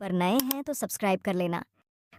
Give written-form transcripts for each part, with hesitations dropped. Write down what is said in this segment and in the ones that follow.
पर नए हैं तो सब्सक्राइब कर लेना।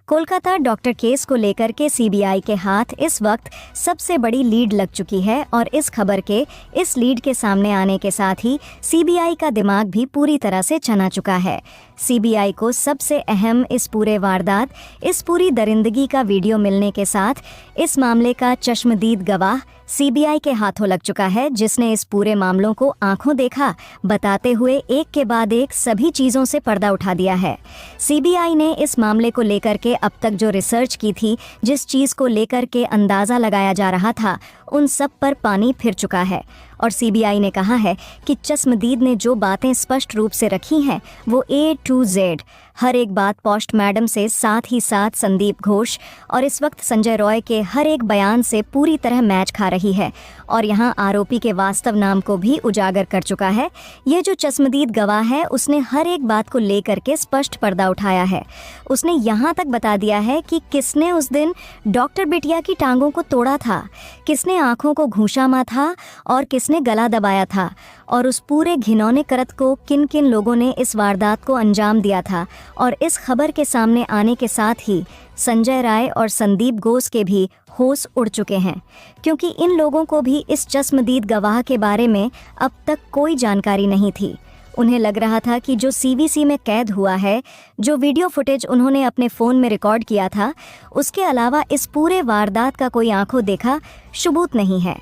कोलकाता डॉक्टर केस को लेकर के सीबीआई के हाथ इस वक्त सबसे बड़ी लीड लग चुकी है और इस खबर के इस लीड के सामने आने के साथ ही सीबीआई का दिमाग भी पूरी तरह से चना चुका है। सीबीआई को सबसे अहम इस पूरे वारदात, इस पूरी दरिंदगी का वीडियो मिलने के साथ इस मामले का चश्मदीद गवाह सीबीआई के हाथों लग चुका है, जिसने इस पूरे मामलों को आंखों देखा बताते हुए एक के बाद एक सभी चीज़ों से पर्दा उठा दिया है। सीबीआई ने इस मामले को लेकर के अब तक जो रिसर्च की थी, जिस चीज़ को लेकर के अंदाज़ा लगाया जा रहा था, उन सब पर पानी फिर चुका है और सीबीआई ने कहा है कि चश्मदीद ने जो बातें स्पष्ट रूप से रखी हैं वो A to Z, हर एक बात पोस्ट मैडम से साथ ही साथ संदीप घोष और इस वक्त संजय रॉय के हर एक बयान से पूरी तरह मैच खा रही है और यहाँ आरोपी के वास्तव नाम को भी उजागर कर चुका है। ये जो चश्मदीद गवाह है उसने हर एक बात को लेकर के स्पष्ट पर्दा उठाया है। उसने यहाँ तक बता दिया है कि किसने उस दिन डॉक्टर बिटिया की टांगों को तोड़ा था, किसने आंखों को घूंसा था और किसने गला दबाया था और उस पूरे घिनौने कृत्य को किन किन लोगों ने इस वारदात को अंजाम दिया था। और इस खबर के सामने आने के साथ ही संजय राय और संदीप घोष के भी होश उड़ चुके हैं, क्योंकि इन लोगों को भी इस चश्मदीद गवाह के बारे में अब तक कोई जानकारी नहीं थी। उन्हें लग रहा था कि जो सीवीसी में कैद हुआ है, जो वीडियो फुटेज उन्होंने अपने फ़ोन में रिकॉर्ड किया था, उसके अलावा इस पूरे वारदात का कोई आंखों देखा सबूत नहीं है।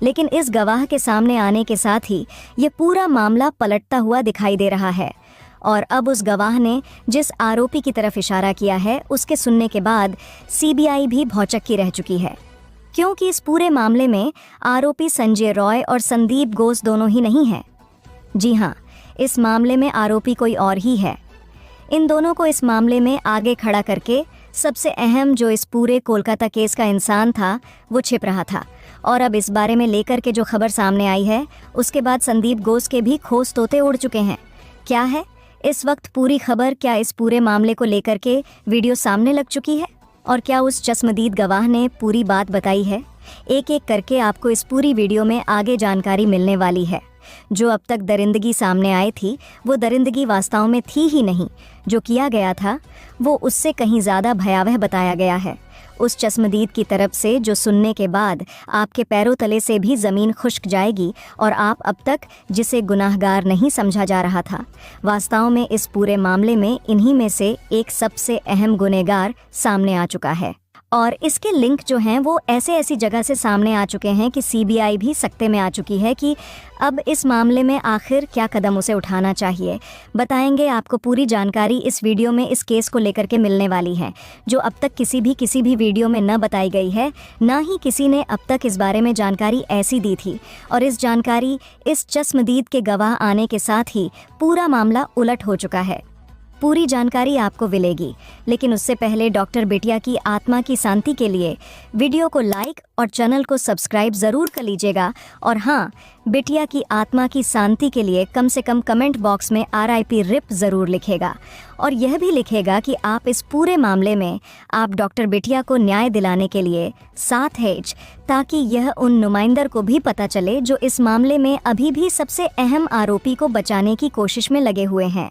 लेकिन इस गवाह के सामने आने के साथ ही ये पूरा मामला पलटता हुआ दिखाई दे रहा है और अब उस गवाह ने जिस आरोपी की तरफ इशारा किया है, उसके सुनने के बाद सीबीआई भी भौचक्की रह चुकी है, क्योंकि इस पूरे मामले में आरोपी संजय रॉय और संदीप घोष दोनों ही नहीं हैं। जी हाँ, इस मामले में आरोपी कोई और ही है। इन दोनों को इस मामले में आगे खड़ा करके सबसे अहम जो इस पूरे कोलकाता केस का इंसान था वो छिप रहा था और अब इस बारे में लेकर के जो खबर सामने आई है, उसके बाद संदीप घोष के भी खोज तोते उड़ चुके हैं। क्या है इस वक्त पूरी खबर? क्या इस पूरे मामले को लेकर के वीडियो सामने लग चुकी है और क्या उस चश्मदीद गवाह ने पूरी बात बताई है? एक एक करके आपको इस पूरी वीडियो में आगे जानकारी मिलने वाली है। जो अब तक दरिंदगी सामने आई थी, वो दरिंदगी वास्तव में थी ही नहीं। जो किया गया था वो उससे कहीं ज़्यादा भयावह बताया गया है। उस चश्मदीद की तरफ से जो सुनने के बाद आपके पैरों तले से भी ज़मीन खुश्क जाएगी और आप अब तक जिसे गुनाहगार नहीं समझा जा रहा था, वास्तव में इस पूरे मामले में इन्हीं में से एक सबसे अहम गुनहगार सामने आ चुका है। और इसके लिंक जो हैं वो ऐसी जगह से सामने आ चुके हैं कि सीबीआई भी सकते में आ चुकी है कि अब इस मामले में आखिर क्या कदम उसे उठाना चाहिए। बताएंगे आपको पूरी जानकारी इस वीडियो में इस केस को लेकर के मिलने वाली है, जो अब तक किसी भी वीडियो में न बताई गई है, ना ही किसी ने अब तक इस बारे में जानकारी ऐसी दी थी। और इस जानकारी, इस चश्मदीद के गवाह आने के साथ ही पूरा मामला उलट हो चुका है। पूरी जानकारी आपको मिलेगी, लेकिन उससे पहले डॉक्टर बिटिया की आत्मा की शांति के लिए वीडियो को लाइक और चैनल को सब्सक्राइब ज़रूर कर लीजिएगा। और हाँ, बिटिया की आत्मा की शांति के लिए कम से कम कमेंट बॉक्स में RIP रिप ज़रूर लिखेगा और यह भी लिखेगा कि आप इस पूरे मामले में आप डॉक्टर बिटिया को न्याय दिलाने के लिए साथ हैं, ताकि यह उन नुमाइंदर को भी पता चले जो इस मामले में अभी भी सबसे अहम आरोपी को बचाने की कोशिश में लगे हुए हैं।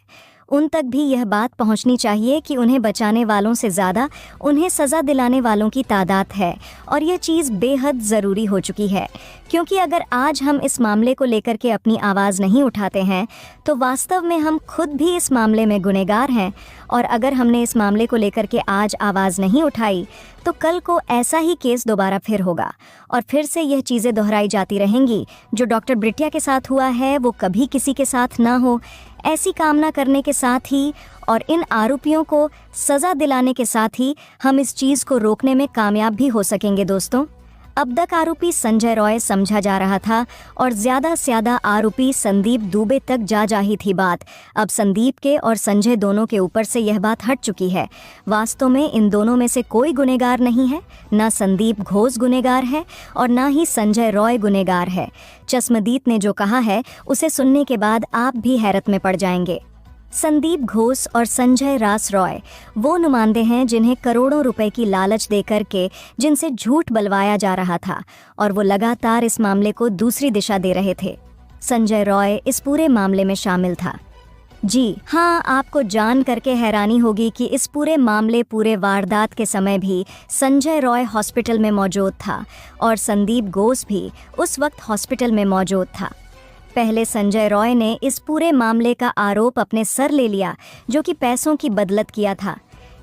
उन तक भी यह बात पहुंचनी चाहिए कि उन्हें बचाने वालों से ज़्यादा उन्हें सज़ा दिलाने वालों की तादाद है और यह चीज़ बेहद ज़रूरी हो चुकी है, क्योंकि अगर आज हम इस मामले को लेकर के अपनी आवाज़ नहीं उठाते हैं तो वास्तव में हम खुद भी इस मामले में गुनहगार हैं। और अगर हमने इस मामले को लेकर के आज आवाज़ नहीं उठाई तो कल को ऐसा ही केस दोबारा फिर होगा और फिर से यह चीज़ें दोहराई जाती रहेंगी। जो डॉक्टर बिटिया के साथ हुआ है वो कभी किसी के साथ ना हो, ऐसी कामना करने के साथ ही और इन आरोपियों को सज़ा दिलाने के साथ ही हम इस चीज़ को रोकने में कामयाब भी हो सकेंगे। दोस्तों, अब तक आरोपी संजय रॉय समझा जा रहा था और ज़्यादा से ज़्यादा आरोपी संदीप दुबे तक जा ही थी बात। अब संदीप के और संजय दोनों के ऊपर से यह बात हट चुकी है। वास्तव में इन दोनों में से कोई गुनहगार नहीं है, ना संदीप घोष गुनहगार है और ना ही संजय रॉय गुनहगार है। चश्मदीद ने जो कहा है उसे सुनने के बाद आप भी हैरत में पड़ जाएंगे। संदीप घोष और संजय रास रॉय वो नुमाइंदे हैं जिन्हें करोड़ों रुपए की लालच देकर के जिनसे झूठ बलवाया जा रहा था और वो लगातार इस मामले को दूसरी दिशा दे रहे थे। संजय रॉय इस पूरे मामले में शामिल था। जी हाँ, आपको जान करके हैरानी होगी कि इस पूरे मामले, पूरे वारदात के समय भी संजय रॉय हॉस्पिटल में मौजूद था और संदीप घोष भी उस वक्त हॉस्पिटल में मौजूद था। पहले संजय रॉय ने इस पूरे मामले का आरोप अपने सर ले लिया, जो कि पैसों की बदलत किया था।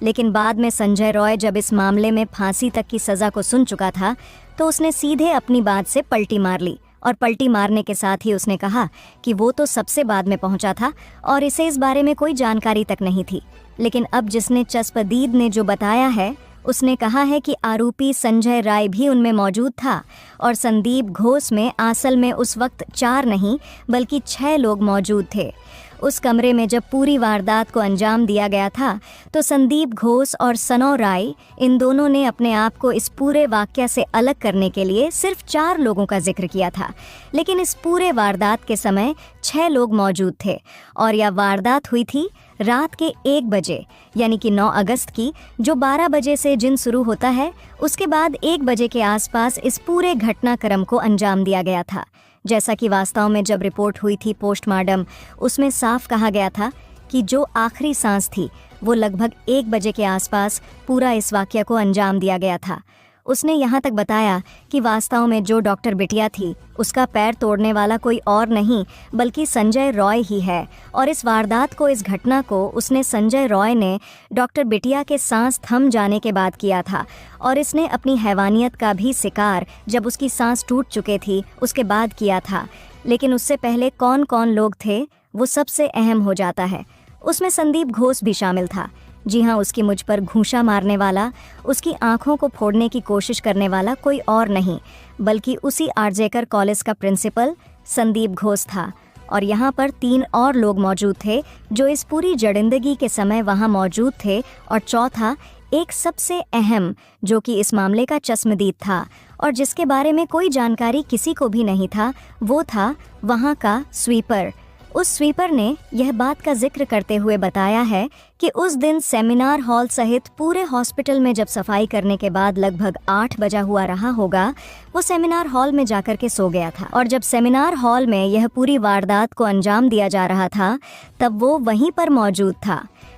लेकिन बाद में संजय रॉय जब इस मामले में फांसी तक की सज़ा को सुन चुका था, तो उसने सीधे अपनी बात से पलटी मार ली और पलटी मारने के साथ ही उसने कहा कि वो तो सबसे बाद में पहुंचा था और इसे इस बारे में कोई जानकारी तक नहीं थी। लेकिन अब जिसने चस्पदीद ने जो बताया है, उसने कहा है कि आरोपी संजय राय भी उनमें मौजूद था और संदीप घोष में असल में उस वक्त 4 नहीं बल्कि 6 लोग मौजूद थे। उस कमरे में जब पूरी वारदात को अंजाम दिया गया था, तो संदीप घोष और सनौ राय, इन दोनों ने अपने आप को इस पूरे वाकया से अलग करने के लिए सिर्फ 4 लोगों का जिक्र किया था। लेकिन इस पूरे वारदात के समय 6 लोग मौजूद थे और यह वारदात हुई थी रात के 1 बजे, यानी कि 9 अगस्त की, जो 12 बजे से जिन शुरू होता है, उसके बाद 1 बजे के आसपास इस पूरे घटनाक्रम को अंजाम दिया गया था। जैसा कि वास्तव में जब रिपोर्ट हुई थी पोस्टमार्टम, उसमें साफ कहा गया था कि जो आखिरी सांस थी वो लगभग 1 बजे के आसपास पूरा इस वाकया को अंजाम दिया गया था। उसने यहाँ तक बताया कि वास्तव में जो डॉक्टर बिटिया थी, उसका पैर तोड़ने वाला कोई और नहीं बल्कि संजय रॉय ही है और इस वारदात को, इस घटना को उसने संजय रॉय ने डॉक्टर बिटिया के सांस थम जाने के बाद किया था और इसने अपनी हैवानियत का भी शिकार जब उसकी सांस टूट चुके थी उसके बाद किया था। लेकिन उससे पहले कौन कौन लोग थे वो सबसे अहम हो जाता है। उसमें संदीप घोष भी शामिल था। जी हाँ, उसकी मुझ पर घूंसा मारने वाला, उसकी आंखों को फोड़ने की कोशिश करने वाला कोई और नहीं बल्कि उसी आरजेकर कॉलेज का प्रिंसिपल संदीप घोष था। और यहाँ पर 3 और लोग मौजूद थे जो इस पूरी जड़िंदगी के समय वहाँ मौजूद थे। और चौथा, एक सबसे अहम, जो कि इस मामले का चश्मदीद था और जिसके बारे में कोई जानकारी किसी को भी नहीं था, वो था वहाँ का स्वीपर। उस स्वीपर ने यह बात का जिक्र करते हुए बताया है कि उस दिन सेमिनार हॉल सहित पूरे हॉस्पिटल में जब सफाई करने के बाद लगभग 8 बजा हुआ रहा होगा, वो सेमिनार हॉल में जाकर के सो गया था। और जब सेमिनार हॉल में यह पूरी वारदात को अंजाम दिया जा रहा था, तब वो वहीं पर मौजूद था।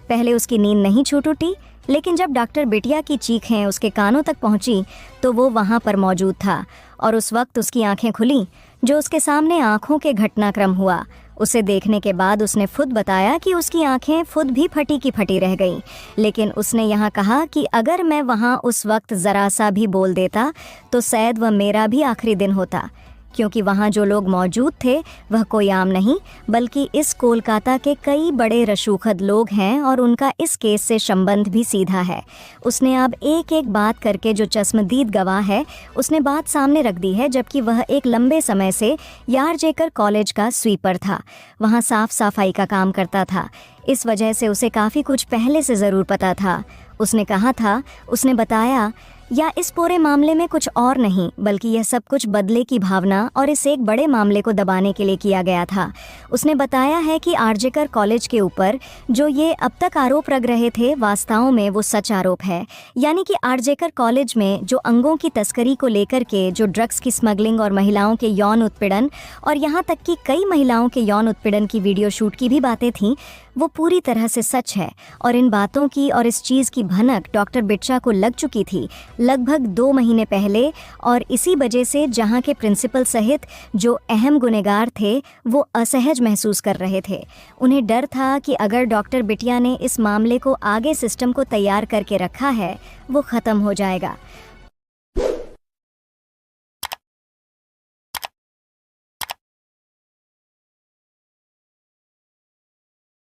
पहले उसकी नींद नहीं छूट उठी, लेकिन जब डॉक्टर बिटिया की चीखें उसके कानों तक पहुंची तो वो वहां पर मौजूद था और उस वक्त उसकी आंखें खुली। जो उसके सामने आंखों के घटनाक्रम हुआ, उसे देखने के बाद उसने खुद बताया कि उसकी आंखें खुद भी फटी की फटी रह गईं। लेकिन उसने यहाँ कहा कि अगर मैं वहाँ उस वक्त ज़रा सा भी बोल देता तो शायद वह मेरा भी आखिरी दिन होता, क्योंकि वहाँ जो लोग मौजूद थे वह कोई आम नहीं बल्कि इस कोलकाता के कई बड़े रसूखद लोग हैं और उनका इस केस से संबंध भी सीधा है। उसने अब एक एक बात करके, जो चश्मदीद गवाह है, उसने बात सामने रख दी है, जबकि वह एक लंबे समय से यारजेकर कॉलेज का स्वीपर था। वहाँ साफ सफाई का काम करता था। इस वजह से उसे काफ़ी कुछ पहले से ज़रूर पता था। उसने कहा था, उसने बताया, या इस पूरे मामले में कुछ और नहीं बल्कि यह सब कुछ बदले की भावना और इस एक बड़े मामले को दबाने के लिए किया गया था। उसने बताया है कि आरजेकर कॉलेज के ऊपर जो ये अब तक आरोप लग रहे थे, वास्तव में वो सच आरोप है। यानी कि आरजेकर कॉलेज में जो अंगों की तस्करी को लेकर के, जो ड्रग्स की स्मगलिंग और महिलाओं के यौन उत्पीड़न और यहाँ तक कि कई महिलाओं के यौन उत्पीड़न की वीडियो शूट की भी बातें थीं, वो पूरी तरह से सच है। और इन बातों की और इस चीज़ की भनक डॉक्टर बिट्चा को लग चुकी थी लगभग 2 महीने पहले। और इसी वजह से जहाँ के प्रिंसिपल सहित जो अहम गुनहगार थे वो असहज महसूस कर रहे थे। उन्हें डर था कि अगर डॉक्टर बिटिया ने इस मामले को आगे सिस्टम को तैयार करके रखा है, वो ख़त्म हो जाएगा।